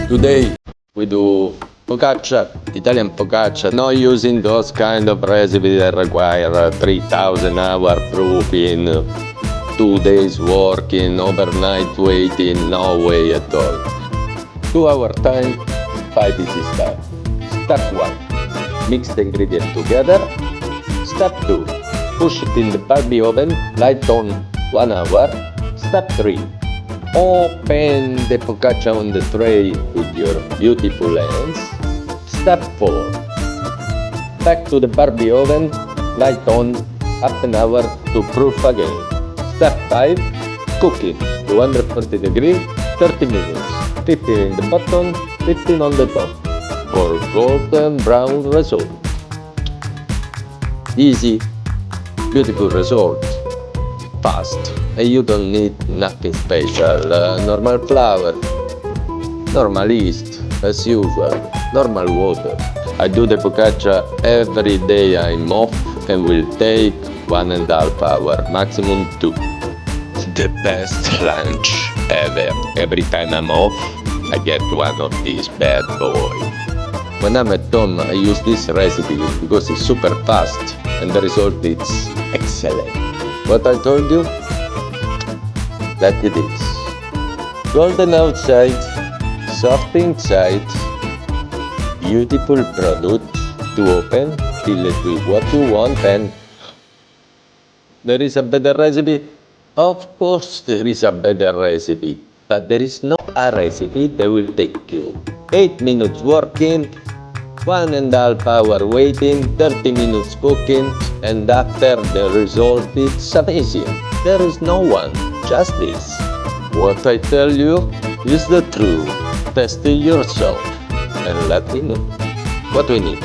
Today we do focaccia, Italian focaccia, not using those kind of recipes that require 3,000 hour proofing, 2 days working, overnight waiting, no way at all. 2 hour time, 5 easy steps. Step 1, mix the ingredients together. Step 2, push it in the barbie oven, light on 1 hour. Step 3, open the focaccia on the tray with your beautiful hands. Step 4, back to the barbie oven, light on, half an hour to proof again. Step 5, cooking, 240 degrees, 30 minutes, 15 in the bottom, 15 on the top, for golden brown result. Easy, beautiful result, fast, and you don't need nothing special, normal flour, normal yeast, as usual, normal water. I do the focaccia every day I'm off and will take 1.5 hours, maximum 2. The best lunch ever. Every time I'm off, I get one of these bad boys. When I'm at home, I use this recipe because it's super fast and the result is excellent. What I told you? That it is. Golden outside, soft inside, beautiful product to open, fill it with what you want, and there is a better recipe? Of course there is a better recipe, but there is no a recipe that will take you 8 minutes working, 1.5 hour waiting, 30 minutes cooking, and after the result it's amazing. There is no one, just this. What I tell you is the truth. Test it yourself and let me know. What we need: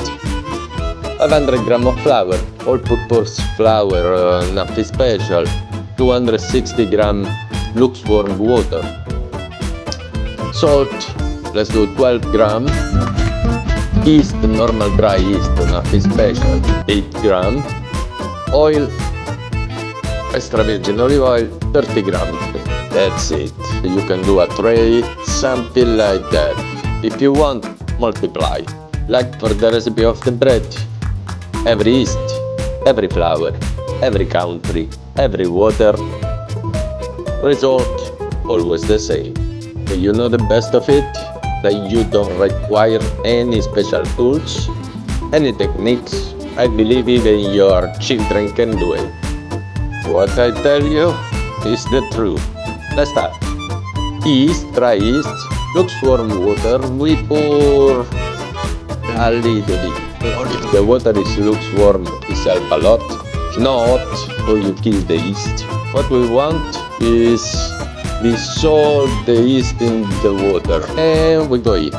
500 grams of flour, all-purpose flour, nothing special. 260 grams lukewarm water. Salt, let's do 12 grams. Yeast, normal dry yeast, nothing special, 8 grams. Oil, extra virgin olive oil, 30 grams. That's it. You can do a tray, something like that. If you want, multiply. Like for the recipe of the bread. Every yeast, every flour, every country, every water. Result, always the same. You know the best of it? That you don't require any special tools, any techniques. I believe even your children can do it. What I tell you is the truth. Let's start. Yeast, dry yeast, lukewarm water. We pour a little bit. If the water is lukewarm, it helps a lot. Not, or you kill the yeast. What we want is dissolve the yeast in the water and we go in.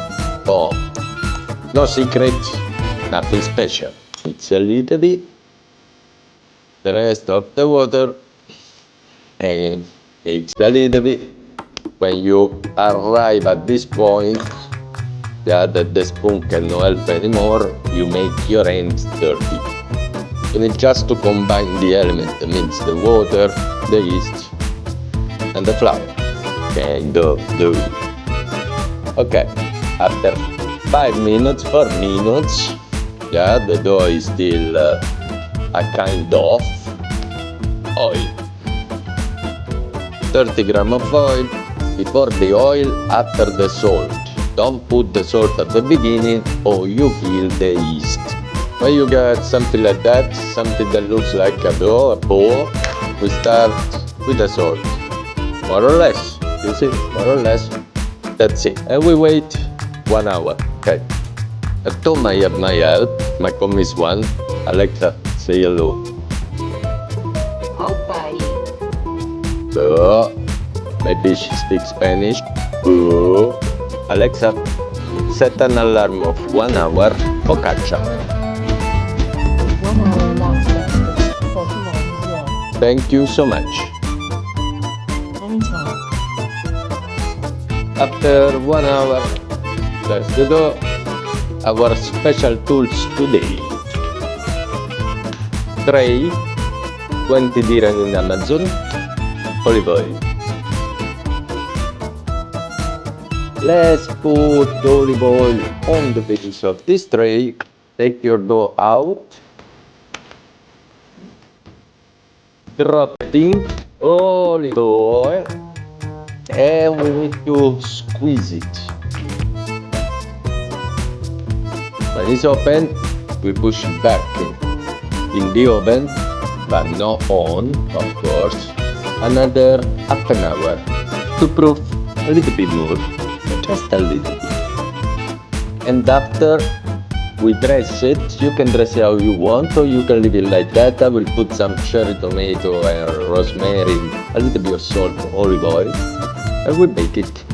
Boom. No secret, nothing special. It's a little bit, the rest of the water, and it's a little bit. When you arrive at this point, that the spoon cannot help anymore, you make your hands dirty. You need just to combine the elements, means the water, the yeast, and the flour. Kind of do. Okay, after 5 minutes, 4 minutes, the dough is still a kind of oil. 30 grams of oil. Before the oil, after the salt. Don't put the salt at the beginning or you kill the yeast. When you get something like that, something that looks like a dough, a ball, we start with the salt. More or less. You see, more or less. That's it. And we wait 1 hour. Okay. At home I have my help, my Commis one. Alexa, say hello. Hi. So, maybe she speaks Spanish. Oh. Alexa, set an alarm of 1 hour focaccia. 1 hour alarm set for 1 Thank you so much. Anytime. After 1 hour, let's do our special tools today. Tray, 20 dirham in Amazon, olive oil. Let's put olive oil on the base of this tray. Take your dough out. Drop it in olive oil. And we need to squeeze it. When it's open, we push it back in the oven, but not on, of course. Another half an hour to proof a little bit more, just a little bit. And after we dress it, you can dress it how you want, or you can leave it like that. I will put some cherry tomato and rosemary, a little bit of salt, olive oil, and we bake it.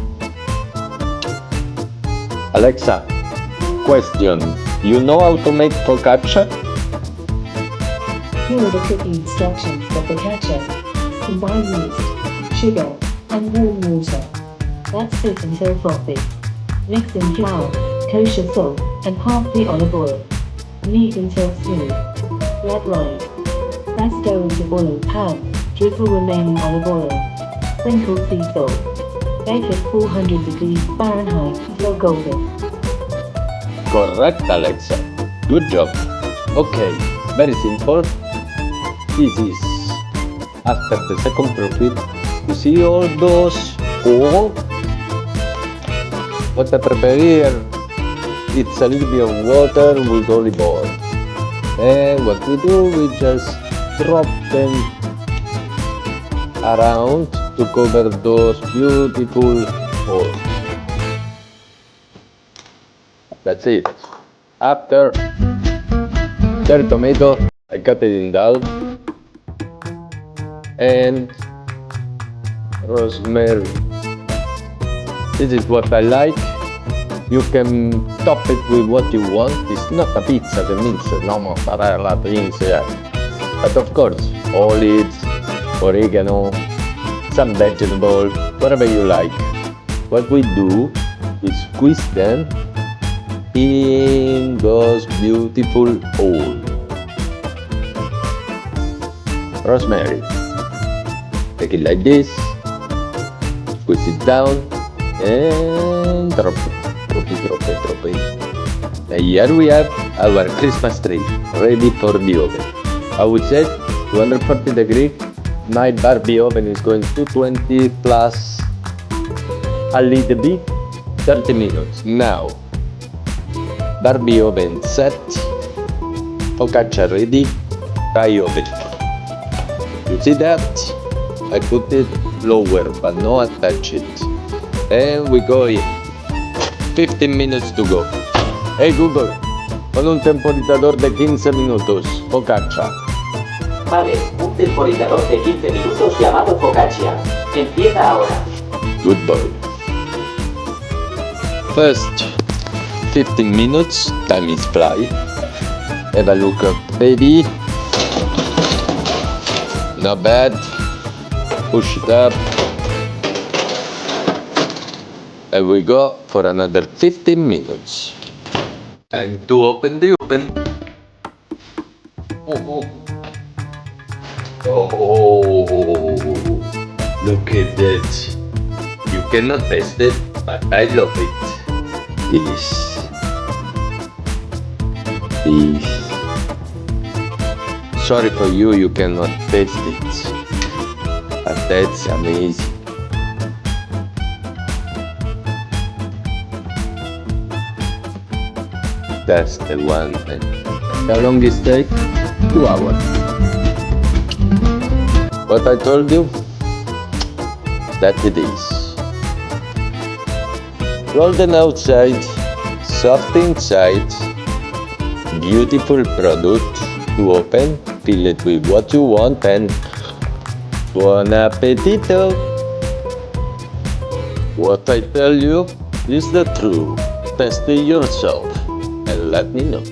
Alexa, question: you know how to make focaccia? Here are the cooking instructions for focaccia. Combine yeast, sugar, and warm water. Let's cook until frothy. Mix in flour, kosher salt, and half the olive oil. Knead until smooth. Let rise. Press dough into oiled pan. Drizzle remaining olive oil. Sprinkle sea salt. Bake at 400 degrees Fahrenheit until golden. Correct, Alexa. Good job. Okay, very simple. This is after the second profit. You see all those holes? What I prepare here, it's a little bit of water with olive oil. And what we do, we just drop them around to cover those beautiful holes. That's it. After cherry tomato, I cut it in half, and rosemary. This is what I like. You can top it with what you want. It's not a pizza, that means no mozzarella things, yeah. But of course, olives, oregano, some vegetable, whatever you like. What we do is squeeze them in those beautiful holes. Rosemary. Take it like this, squeeze it down, and drop it. And here we have our Christmas tree, ready for the oven. I would say 240 degrees. My Barbie oven is going to 220 plus a little bit, 30 minutes. Now, Barbie oven set, focaccia ready, try oven. You see that? I put it lower, but not attach it. And we go in. 15 minutes to go. Hey Google, pon un temporizador de 15 minutos, focaccia. Vale, un temporizador de 15 minutos llamado Focaccia. Empieza ahora. Good boy. First 15 minutes, time is fly. Have a look up, baby. Not bad. Push it up. And we go for another 15 minutes. Time to open the oven. Oh, look at that. You cannot taste it, but I love it. This. Sorry for you, you cannot taste it. But that's amazing. That's the one. How long is it take? 2 hours. What I told you? That it is. Golden outside, soft inside, beautiful product to open, fill it with what you want, and buon appetito! What I tell you is the truth. Test it yourself and let me know.